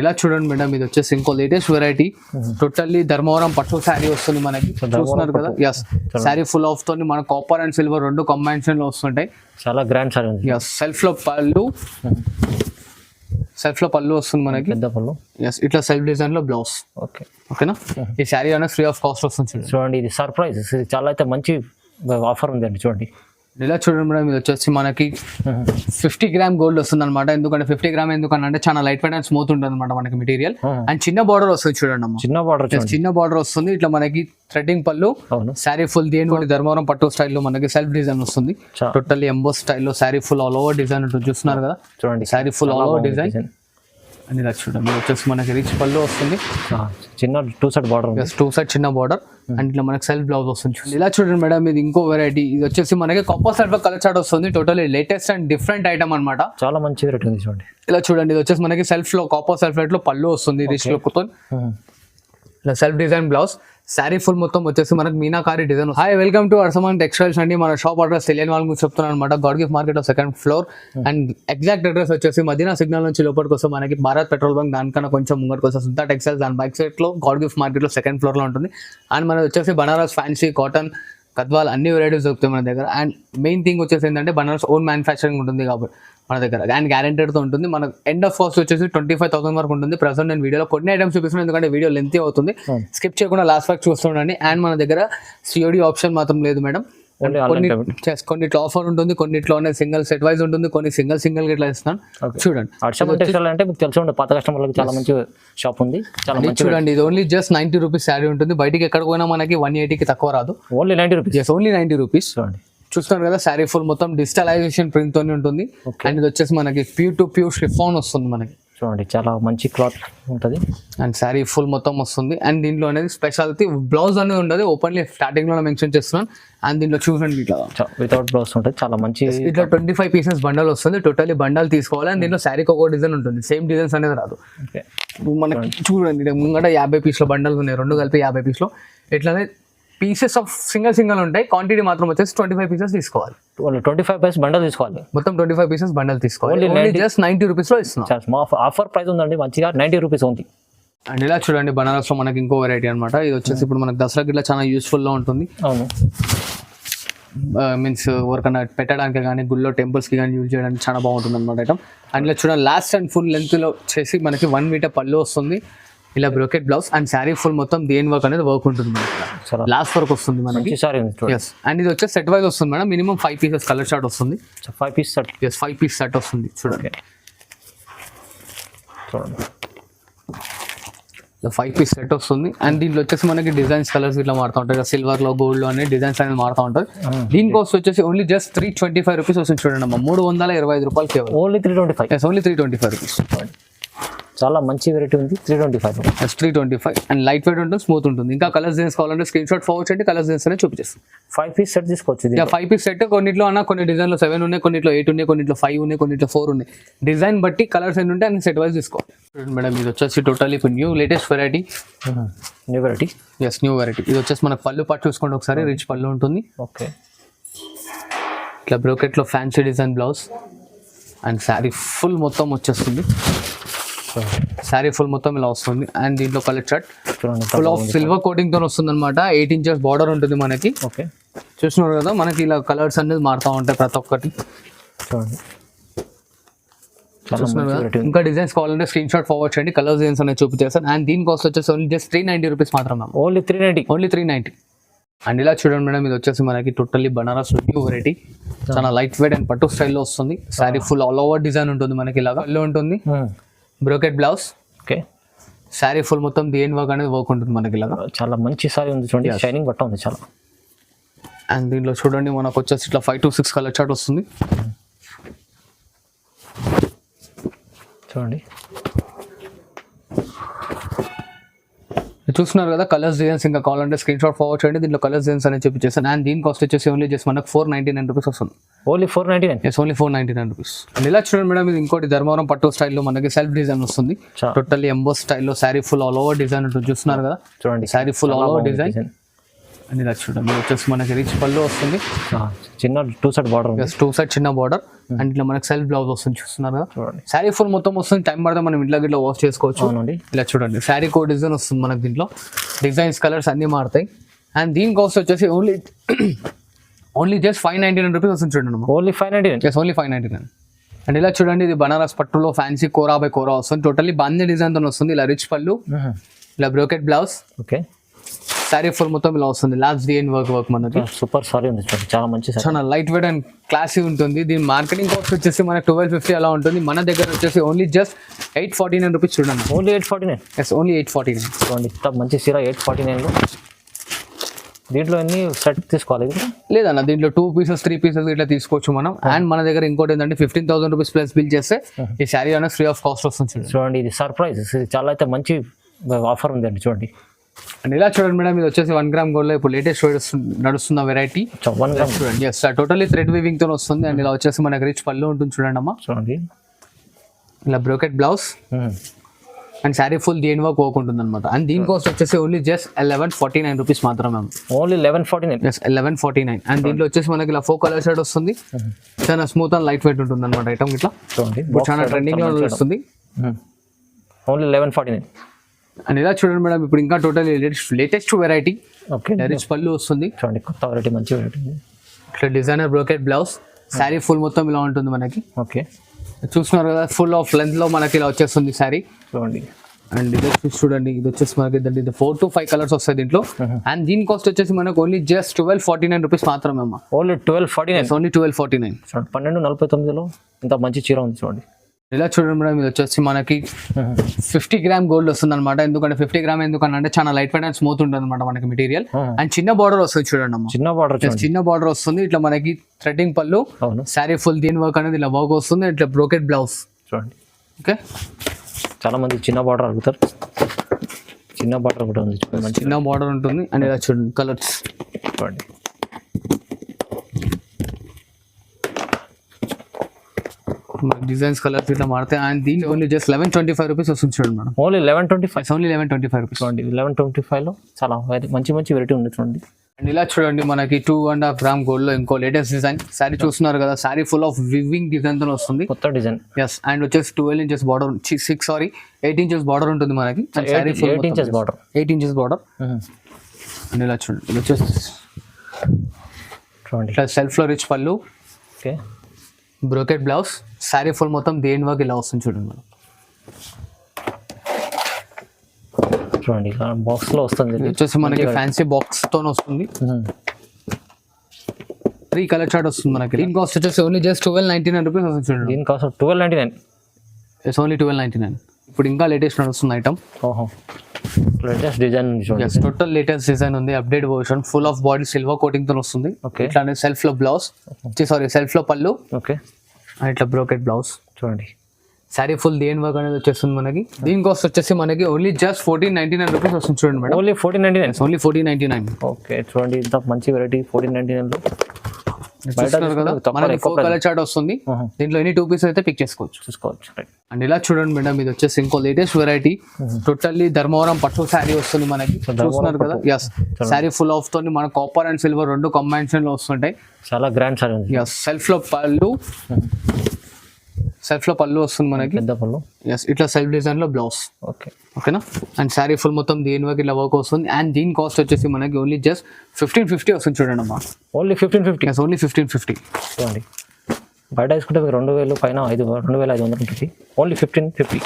ఇలా చూడండి మేడం, ఇది వచ్చేసి ఇంకో లేటెస్ట్ వెరైటీ. టోటల్లీ ధర్మవరం పట్టు శారీ వస్తుంది మనకి. చూస్తున్నారు కదా, ఎస్ శారీ ఫుల్ ఆఫ్ తోని మన కాపర్ అండ్ సిల్వర్ రెండు కాంబినేషన్ లో వస్తుంటాయి. చాలా గ్రాండ్ శారీ ఉంది. ఎస్ సెల్ఫ్ లో పళ్ళు వస్తుంది మనకి, పెద్ద పళ్ళు. ఎస్ ఇట్లా సెల్ఫ్ డిజైన్ లో బ్లౌజ్. ఓకేనా, ఈ శారీ అనేది ఫ్రీ ఆఫ్ కాస్ట్ వస్తుంది. చూడండి ఇది సర్ప్రైజ్, చాలా అయితే మంచి ఆఫర్ ఉందండి. చూడండి ఇలా చూడండి మేడం, ఇది వచ్చేసి మనకి 50 గ్రామ్ గోల్డ్ వస్తుంది అనమాట. ఎందుకంటే 50 గ్రామ్ ఎందుకంటే చాలా లైట్ వెయిట్ అండ్ స్మూత్ ఉంటుంది అనమాట మనకి మెటీరియల్. అండ్ చిన్న బార్డర్ వస్తుంది చూడండి అమ్మ, చిన్న బార్డర్ వస్తుంది. ఇట్లా మనకి థ్రెడ్డింగ్ పళ్ళు, శారీ ఫుల్ దేని ధర్మవరం పట్టు స్టైల్లో మనకి సెల్ఫ్ డిజైన్ వస్తుంది. టోటల్లీ ఎంబోస్ స్టైల్లో sari full all over design ఉంటుంది. చూస్తున్నారు కదా, చూడండి sari full all over design. అని ఇలా చూడండి, వచ్చేసి మనకి రిచ్ పళ్ళు వస్తుంది, చిన్న 2 సైడ్ బార్డర్, 2 సైడ్ చిన్న బార్డర్. అండ్ ఇట్లా మనకి సెల్ఫ్ బ్లౌజ్ వస్తుంది. ఇలా చూడండి మేడం, ఇది ఇంకో వెరైటీ. ఇది వచ్చేసి మనకి కాపర్ సిల్వర్ కలర్ చార్ట్ వస్తుంది. Totally latest and different item అనమాట. చాలా మంచి వెరైటీ ఉంది. చూడండి ఇలా చూడండి, ఇది వచ్చేసి మనకి సెల్ఫ్ లో కాపర్ సెల్ఫ్ లో పళ్ళు వస్తుంది రిచ్ లుక్ తో. ఇలా self design blouse, sari full మొత్తం వచ్చేసి మనకి Meenakari design. Hi, welcome to అర్సమాన్ టెక్స్టైల్స్ అండి. మన షాప్ అడ్రస్ తెలియని వాళ్ళకి చెప్తున్నాను అనమాట. God gift market 2nd floor. And exact address వచ్చేసి మదీనా సిగ్నల్ నుంచి లోపలికి వస్తే మనకి భారత్ పెట్రోల్ బంక్ దానికన్నా కొంచెం ముంగడికి వస్తే సుంతా టెక్స్టైల్స్ దాని బైక్ సైడ్ లో గాడ్ గిఫ్ట్ మార్కెట్ లో 2nd ఫ్లోర్ లో ఉంటుంది. అండ్ మనది వచ్చేసి బనారస్ ఫ్యాన్సీ కాటన్ గద్వాల్ అన్ని వెరైటీస్ దొరుకుతాయి మన దగ్గర. అండ్ మెయిన్ థింగ్ వచ్చేసి ఏంటంటే బనారస్ ఓన్ మ్యానుఫ్యాక్చరింగ్ ఉంటుంది కాబట్టి మన దగ్గర, అండ్ గ్యారెంటెడ్తో ఉంటుంది. మనకు ఎండ్ ఆఫ్ కాస్ట్ వచ్చేసి 25,000 వరకు ఉంటుంది. ప్రజెంట్ నేను వీడియోలో కొన్ని ఐటమ్స్ చూపిస్తున్నాను, ఎందుకంటే వీడియో లెంతీ అవుతుంది. స్కిప్ చేయకుండా లాస్ట్ వరకు చూస్తుండండి. అండ్ మన దగ్గర సిఓడి ఆప్షన్ మాత్రం లేదు మేడం. కొన్నిట్లో ఆఫర్ ఉంటుంది, కొన్నిట్లోనే సింగిల్ సెట్ వైజ్ ఉంటుంది, కొన్ని సింగిల్ గా ఇట్లా ఇస్తాను. చూడండి అంటే మీకు తెలిసి ఉండే పాత కస్టమర్లకు చాలా మంచి షాప్ ఉంది. చాలా మంచి చూడండి, ఇది ఓన్లీ జస్ట్ 90 రూపీస్ శారీ ఉంటుంది. బయటికి ఎక్కడ పోయినా మనకి 180కి తక్కువ రాదు. Only 90 rupees, only 90 rupees. చూడండి, చూస్తున్నారు కదా, శారీ ఫుల్ మొత్తం డిజిటలైజేషన్ ప్రింట్ తోనే ఉంటుంది. అండ్ ఇది వచ్చేసి మనకి ప్యూర్ షిఫాన్ వస్తుంది మనకి. చూడండి చాలా మంచి క్లాత్ ఉంటుంది. అండ్ శారీ ఫుల్ మొత్తం వస్తుంది. అండ్ దీంట్లో అనేది స్పెషాలిటీ బ్లౌజ్ అనేది ఉండదు, ఓపెన్లీ స్టార్టింగ్ లో మెన్షన్ చేస్తున్నాను. అండ్ దీంట్లో చూడండి ఇట్లా వితౌట్ బ్లౌజ్ ఉంటుంది. చాలా మంచి ఇట్లా 25 పీసెస్ బండల్ వస్తుంది. టోటలీ బండల్ తీసుకోవాలి. అండ్ దీంట్లో శారీకి ఒక డిజైన్ ఉంటుంది, సేమ్ డిజైన్స్ అనేది రాదు మనకి. చూడండి ముంగట 50 పీస్లో బండల్స్ ఉన్నాయి, రెండు కలిపి 50 పీస్లో. ఇట్లానే పీసెస్ ఆఫ్ సింగిల్ ఉంటాయి. క్వాంటిటీ మాత్రం వచ్చేసి 25 పీసెస్ తీసుకోవాలి. 25 పీస్ బండల్ తీసుకోవాలి, మొత్తం 25 పీసెస్ బండల్ తీసుకోవాలి. జస్ట్ 90 రూపీస్ లో ఇస్తున్నాం. ఆఫర్ ప్రైస్ ఉందండి మంచిగా, 90 రూపీస్ ఉంది. అండ్ ఇలా చూడండి, బనారస్ లో మనకి ఇంకో వెరైటీ అనమాట. ఇది వచ్చేసి ఇప్పుడు మనకి దసరాకి ఇట్లా చాలా యూస్ఫుల్ గా ఉంటుంది. అవును, మీన్స్ ఎవరికైనా పెట్టడానికి కానీ గుళ్ళో టెంపుల్స్ కి కానీ యూజ్ చేయడానికి చాలా బాగుంటుంది అనమాట ఐటమ్. అండ్ ఇలా చూడండి, లాస్ట్ అండ్ ఫుల్ లెంత్ లో వచ్చేసి మనకి 1 మీటర్ పళ్ళు వస్తుంది. ఇలా brocade blouse and sari full మొత్తం దేని వర్క్ అనేది వర్క్ ఉంటుంది మనకి. లాస్ట్ వర్క్ వస్తుంది మనకి. అండ్ ఇది వచ్చేసి సెట్ వైజ్ వస్తుంది madam. Minimum 5 pieces colour chart వస్తుంది. 5 పీస్ సెట్. 5 పీస్ సెట్ వస్తుంది. చూడండి 5 పీస్ సెట్ వస్తుంది. అండ్ దీంట్లో వచ్చేసి మనకి డిజైన్స్ కలర్స్ ఇట్లా మారుతూ ఉంటాయి. సిల్వర్ లో గోల్డ్ లో అనే డిజైన్స్ అనేది మారుతూ ఉంటుంది. దీని కాస్ట్ వచ్చేసి ఓన్లీ జస్ట్ 325 రూపీస్ వస్తుంది. చూడండి అమ్మ, 325 రూపాయలు కేవలం. ఓన్లీ 325. Only 325 rupees. చాలా మంచి వెరైటీ ఉంది. 325 అండ్ లైట్ వెయిట్ ఉంటుంది, స్మూత్ ఉంటుంది. ఇంకా కలర్స్ తీసుకోవాలంటే స్క్రీన్ షాట్ ఫార్వర్డ్ చేయండి, కలర్స్ అనేది చూపించేస్తాం. 5 పీస్ సెట్ తీసుకోవచ్చు. 5 పీస్ సెట్. కొన్నిట్లో అన్న కొన్ని డిజైన్లో 7 ఉన్నాయి, కొన్నిట్లో 8 ఉన్నాయి, కొన్నిట్లో 5 ఉన్నాయి, కొన్నిట్లో 4 ఉన్నాయి. డిజైన్ బట్టి కలర్స్ ఎన్ని ఉంటాయి అన్ని సెట్ వైజ్ తీసుకోవాలి. మేడం ఇది వచ్చేసి టోటల్ ఇప్పుడు new latest variety. New variety, new variety. ఇది వచ్చేసి మనకు పళ్ళు పాటు చూసుకోండి ఒకసారి. రిచ్ పళ్ళు ఉంటుంది. ఓకే, ఇట్లా బ్రోకెట్లో fancy design blouse and sari full మొత్తం వచ్చేస్తుంది. శారీ ఫుల్ మొత్తం ఇలా వస్తుంది. అండ్ దీంట్లో colour chart full of silver coating తో వస్తుంది అనమాట. 8 ఇంచెస్ బార్డర్ ఉంటుంది మనకి. ఓకే, చూస్తున్నారు కదా, మనకి ఇలా కలర్స్ అనేది మారుతూ ఉంటాయి ప్రతి ఒక్కటి. ఇంకా డిజైన్స్ కావాలంటే స్క్రీన్ షాట్ ఫార్వర్డ్ చేయండి, కలర్స్ డిజైన్స్ అనేది చూపించేస్తాను. అండ్ దీని కాస్ట్ వచ్చేసి ఓన్లీ జస్ట్ 390 రూపీస్ మాత్రం. ఓన్లీ 390. అండ్ ఇలా చూడండి మేడం, ఇది వచ్చేసి మనకి టోటల్లీ బనారస్ న్యూ వెరైటీ. చాలా లైట్ వెయిట్ అండ్ పట్టు స్టైల్లో వస్తుంది. Sari full all over design ఉంటుంది మనకి. ఇలాగా ఉంటుంది, brocade blouse. Okay, sari full మొత్తం దేని వర్క్ అనేది వర్క్ ఉంటుంది మనకి. ఇలాగా చాలా మంచి శారీ ఉంది. చూడండి షైనింగ్ బట్ట ఉంది చాలా. అండ్ దీంట్లో చూడండి మనకు వచ్చేసి ఇట్లా 5 to 6 కలర్ చార్ట్ వస్తుంది. చూడండి చూస్తున్నారు కదా, కలర్స్ డిజైన్స్ ఇంకా కావాలంటే స్క్రీన్ షాట్ ఫార్వర్డ్ చేయండి. దీంట్లో కలర్స్ డిజైన్స్ అనేది చూపించేస్తాను. అండ్ దీని కాస్ట్ వచ్చేసి ఓన్లీ జస్ట్ మనకు 499 రూపీస్ వస్తుంది. ఓన్లీ 499. Only 499 rupees. అండ్ ఇలా చూడండి మేడం, ఇది ఇంకోటి ధర్మవరం పట్టు స్టైల్లో మనకి సెల్ఫ్ డిజైన్ వస్తుంది. టోటల్లీ ఎంబోస్ స్టైల్లో sari full all over design ఉంటుంది. చూస్తున్నారు కదా, చూడండి sari full all over design. And ఇలా చూడండి ఇది వచ్చేసి మనకి రిచ్ పళ్ళు వస్తుంది, చిన్న 2 సైడ్ బార్డర్ ఉంది. 2 సైడ్ చిన్న బార్డర్ అండ్ ఇట్లా మనకి సెల్ఫ్ బ్లౌజ్ వస్తుంది చూస్తున్నారు కదా. చూడండి శారీ ఫుల్ మొత్తం వస్తుంది, టైం పడితే మనం ఇంట్లో గిట్లా వాష్ చేసుకోవచ్చు. అవునండి. ఇలా చూడండి శారీ కో డిజైన్ వస్తుంది మనకి, దీంట్లో డిజైన్స్ కలర్స్ అన్నీ మారుతాయి. అండ్ దీని కాస్ట్ వచ్చేసి ఓన్లీ జస్ట్ 599 రూపీస్ వస్తుంది చూడండి. ఓన్లీ 599. ఓన్లీ 599. అండ్ ఇలా చూడండి ఇది బనారస్ పట్టులో ఫ్యాన్సీ కోరా బై కోరా వస్తుంది, టోటల్లీ బాందీ డిజైన్ తో వస్తుంది. ఇలా రిచ్ పళ్ళు, ఇలా brocade blouse, okay. Sari full మొత్తం ఇలా వస్తుంది. లాస్ట్ డిఎన్ వర్క్ మనకి సూపర్ సారీ ఉంది చూడండి, చాలా మంచి సారీ, చాలా లైట్ వెయిట్ అండ్ క్లాసీ ఉంటుంది. దీని మార్కెటింగ్ కాస్ట్ వచ్చేసి మనకి 1250 అలా ఉంటుంది. మన దగ్గర వచ్చేసి ఓన్లీ జస్ట్ 849 రూపీస్ చూడండి. ఓన్లీ 849. Yes only 849. చూడండి ఇంత మంచి చీర 849లో. దీంట్లో ఎన్ని సెట్ తీసుకోవాలి? లేదన్న దీంట్లో 2 పీసెస్ 3 పీసెస్ ఇట్లా తీసుకోవచ్చు మనం. అండ్ మన దగ్గర ఇంకోటి ఏంటంటే 15,000 రూపీస్ ప్లస్ బిల్ చేస్తే ఈ శారీ అనేది ఫ్రీ ఆఫ్ కాస్ట్ వస్తుంది చూడండి. చూడండి ఇది సర్ప్రైజ్, ఇది చాలా అయితే మంచి ఆఫర్ ఉందండి చూడండి. అండ్ ఇలా చూడండి మేడం, ఇది వచ్చేసి 1 గ్రామ్ గోల్డ్ లో ఇప్పుడు లేటెస్ట్ నడుస్తున్న వెరైటీ 1 గ్రామ్ చూడండి. ఎస్ టోటల్లీ థ్రెడ్ వీవింగ్ తో వస్తుంది. అండ్ ఇలా వచ్చేసి మనకి రిచ్ పళ్ళు ఉంటుంది చూడండి అమ్మా. చూడండి ఇలా brocade blouse and sari full దేని వర్క్ ఉంటుంది అనమాట. అండ్ దీని కాస్ట్ వచ్చేసి ఓన్లీ జస్ట్ 1149 రూపీస్ మాత్రమే. ఓన్లీ 1149. ఎస్ 1149. అండ్ దీంట్లో వచ్చేసి మనకి ఇలా 4 కలర్ షర్ట్ వస్తుంది, చాలా స్మూత్ అండ్ లైట్ వెయిట్ ఉంటుంది అనమాట ఐటమ్. ఇట్లా చూడండి ఇప్పుడు చాలా ట్రెండింగ్ లో వస్తుంది. ఓన్లీ 1149. అండ్ ఇలా చూడండి మేడం, ఇప్పుడు ఇంకా total latest variety okay. Rich పళ్ళు వస్తుంది. చూడండి కొత్త వెరైటీ, మంచి వెరైటీ. ఇట్లా designer brocade blouse, sari full మొత్తం ఇలా ఉంటుంది మనకి. ఓకే చూస్తున్నారు కదా, ఫుల్ ఆఫ్ లెంత్ లో మనకి ఇలా వచ్చేస్తుంది శారీ. చూడండి అండ్ ఇది వచ్చేసి చూడండి, ఇది వచ్చేసి మనకి 4 to 5 కలర్స్ వస్తాయి దీంట్లో. అండ్ దీని కాస్ట్ వచ్చేసి మనకు ఓన్లీ జస్ట్ 1249 రూపీస్ మాత్రమే అమ్మా. ఓన్లీ 1249. ఓన్లీ 1249. చూడండి 1249లో ఇంత మంచి చీర ఉంది చూడండి. ఇలా చూడండి మేడం, ఇది వచ్చేసి మనకి 50 గ్రామ్ గోల్డ్ వస్తుంది అనమాట. ఎందుకంటే 50 గ్రామ్ ఎందుకంటే చాలా లైట్ వెయిట్ అండ్ స్మూత్ ఉంటుంది అనమాట మనకి మెటీరియల్. అండ్ చిన్న బార్డర్ వస్తుంది చూడండి అమ్మా, చిన్న బార్డర్. చిన్న బార్డర్ వస్తుంది. ఇట్లా మనకి థ్రెడ్డింగ్ పళ్ళు, అవును. శారీ ఫుల్ దీని వర్క్ అనేది ఇలా వర్క్ వస్తుంది. ఇట్లా బ్రోకెట్ బ్లౌజ్ చూడండి. ఓకే. చాలా మంది చిన్న బార్డర్ అడుగుతారు, చిన్న బార్డర్ కూడా ఉంది చూడండి, మంచి చిన్న బార్డర్ ఉంటుంది. అండ్ ఇలా చూడండి కలర్స్ చూడండి. డిజైన్స్ కలర్స్ ఇట్లా మారుతాయి. అండ్ దీని ఓన్లీ జస్ట్ 1125 రూపీస్ వస్తుంది చూడండి మేడం. ఓన్లీ 1125. Only 1125 rupees. చూడండి 1125లో చాలా మంచి మంచి వెరైటీ ఉంది చూడండి. అండ్ ఇలా చూడండి మనకి 2.5 గ్రామ్ గోల్డ్ లో ఇంకో లేటెస్ట్ డిజైన్ శారీ చూస్తున్నారు కదా. Sari full of weaving design తో వస్తుంది, కొత్త డిజైన్. ఎస్. అండ్ వచ్చేసి 12 ఇంచెస్ బార్డర్, 8 ఇంచెస్ బార్డర్ ఉంటుంది మనకి. Sari full 8 inches border, 8 inches border. And ఇలా చూడండి, ఇది వచ్చేసి చూడండి ఇట్లా సెల్ఫ్ లో రిచ్ పళ్ళు, okay. Brocade blouse, sari full మొత్తం దేని వర్క్ ఇలా వస్తుంది చూడండి మనం. చూడండి బాక్స్ లో వస్తుంది. ఇది వచ్చేసి మనకి ఫ్యాన్సీ బాక్స్ తో వస్తుంది. 3 కలర్ చార్ట్ వస్తుంది మనకి. దీని కాస్ట్ వచ్చేసి ఓన్లీ జస్ట్ 1299 రూపీస్ వస్తుంది చూడండి. దీని కాస్ట్ 1299. It's only 1299. ఇప్పుడు ఇంకా లేటెస్ట్ నడుస్తుంది ఐటమ్. ఓహో, లేటెస్ట్ డిజైన్ చూడండి. టోటల్ లేటెస్ట్ డిజైన్ ఉంది, update version, full of body silver coating తో వస్తుంది. ఓకే. ఇట్లానే సెల్ఫ్ లో బ్లౌజ్, సెల్ఫ్ లో పళ్ళు, ఓకే. అండ్ ఇట్లా బ్రోకెట్ బ్లౌజ్, చూడండి శారీ ఫుల్ దేని వర్క్ అనేది వచ్చేస్తుంది మనకి. దీని కాస్ట్ వచ్చేసి మనకి ఓన్లీ జస్ట్ 1499 రూపీస్ వస్తుంది చూడండి మేడం. ఓన్లీ 1499. ఓన్లీ 1499. ఓకే. చూడండి ఇంత మంచి వెరైటీ 1499లో. మనకి 4 కలర్ చార్ట్ వస్తుంది. దీంట్లో ఎన్ని 2 పీసెస్ అయితే పిక్ చేసుకోవచ్చు, చూసుకోవచ్చు. అండ్ ఇలా చూడండి మేడం, ఇది వచ్చేసి ఇంకో లేటెస్ట్ వెరైటీ టోటల్లీ ధర్మవరం పట్టు శారీ వస్తుంది మనకి. చూస్తున్నారు కదా, ఎస్. శారీ ఫుల్ ఆఫ్ తోని మన కాపర్ అండ్ సిల్వర్ 2 కాంబినేషన్ లో వస్తుంటాయి. చాలా గ్రాండ్ సారీ ఉంది. ఎస్. సెల్ఫ్ లో పళ్ళు వస్తుంది మనకి, పెద్ద పళ్ళు. ఎస్. ఇట్లా సెల్ఫ్ డిజైన్ లో బ్లౌజ్, ఓకే. ఓకేనా. అండ్ శారీ ఫుల్ మొత్తం దీని వరకు ఇట్లా వర్క్ వస్తుంది. అండ్ దీని కాస్ట్ వచ్చేసి మనకి ఓన్లీ జస్ట్ 1550 వస్తుంది చూడండి అమ్మా. ఓన్లీ 1550. Yes, only 1550. చూడండి బయట తీసుకుంటే మీకు 2000 పైన 2500 ఉంటుంది. ఓన్లీ 1550.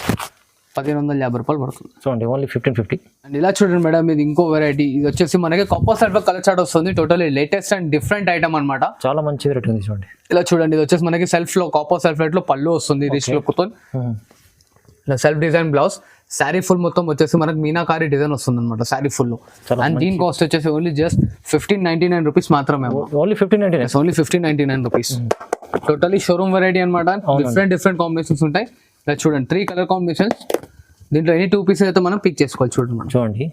1550 రూపాయలు పడుతుంది. చూడండి ఓన్లీ 1550. అండ్ ఇలా చూడండి మేడం, ఇది ఇంకో వెరైటీ. ఇది వచ్చేసి మనకి కాపర్ సిల్వర్ కలర్ చార్ట్ వస్తుంది. Totally latest and different item అనమాట. చాలా మంచి వెరైటీ ఉంది చూడండి. ఇలా చూడండి, ఇది వచ్చేసి మనకి సెల్ఫ్ లో కాపర్ సెల్ఫ్ లో పళ్ళు వస్తుంది రిచ్ లుక్ తో. ఇలా self design blouse, sari full మొత్తం వచ్చేసి మనకి మీనాకారి డిజైన్ వస్తుంది అనమాట శారీ ఫుల్ లో. అండ్ దీని కాస్ట్ వచ్చేసి ఓన్లీ జస్ట్ 1599 రూపీస్ మాత్రమే. Only 1599. Only 1599 rupees. Totally showroom variety అనమాట. డిఫరెంట్ కాంబినేషన్స్ ఉంటాయి. ఇలా చూడండి 3 కలర్ కాంబినేషన్స్. దీంట్లో ఎనీ 2 పీసెస్ అయితే మనం పిక్ చేసుకోవాలి చూడండి మనం. చూడండి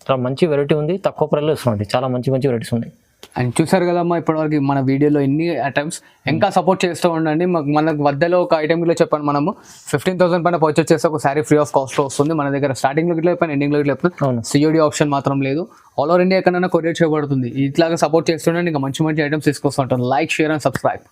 చాలా మంచి వెరైటీ ఉంది, తక్కువ ప్రైస్లో ఇస్తుంది. చాలా మంచి వెరైటీస్ ఉన్నాయి. అండ్ చూసారు కదమ్మా ఇప్పటివరకు మన వీడియోలో ఎన్ని ఐటమ్స్ ఇంకా సపోర్ట్ చేస్తూ ఉండండి. మనకు మధ్యలో ఒక ఐటమ్లో చెప్పాను మనము 15,000 పైన పర్చేస్ చేస్తే ఒక శారీ ఫ్రీ ఆఫ్ కాస్ట్లో వస్తుంది. మన దగ్గర స్టార్టింగ్లో ఇట్లా చెప్పాను, ఎండింగ్లో ఇట్లా చెప్పాను. అవును. సిఓడి ఆప్షన్ మాత్రం లేదు. ఆల్ ఓవర్ ఇండియా ఎక్కడైనా కొరియర్ చేయబడుతుంది. ఇట్లాగా సపోర్ట్ చేస్తుండే ఇంకా మంచి మంచి ఐటమ్స్ తీసుకొస్తుంటాను. Like, share and subscribe.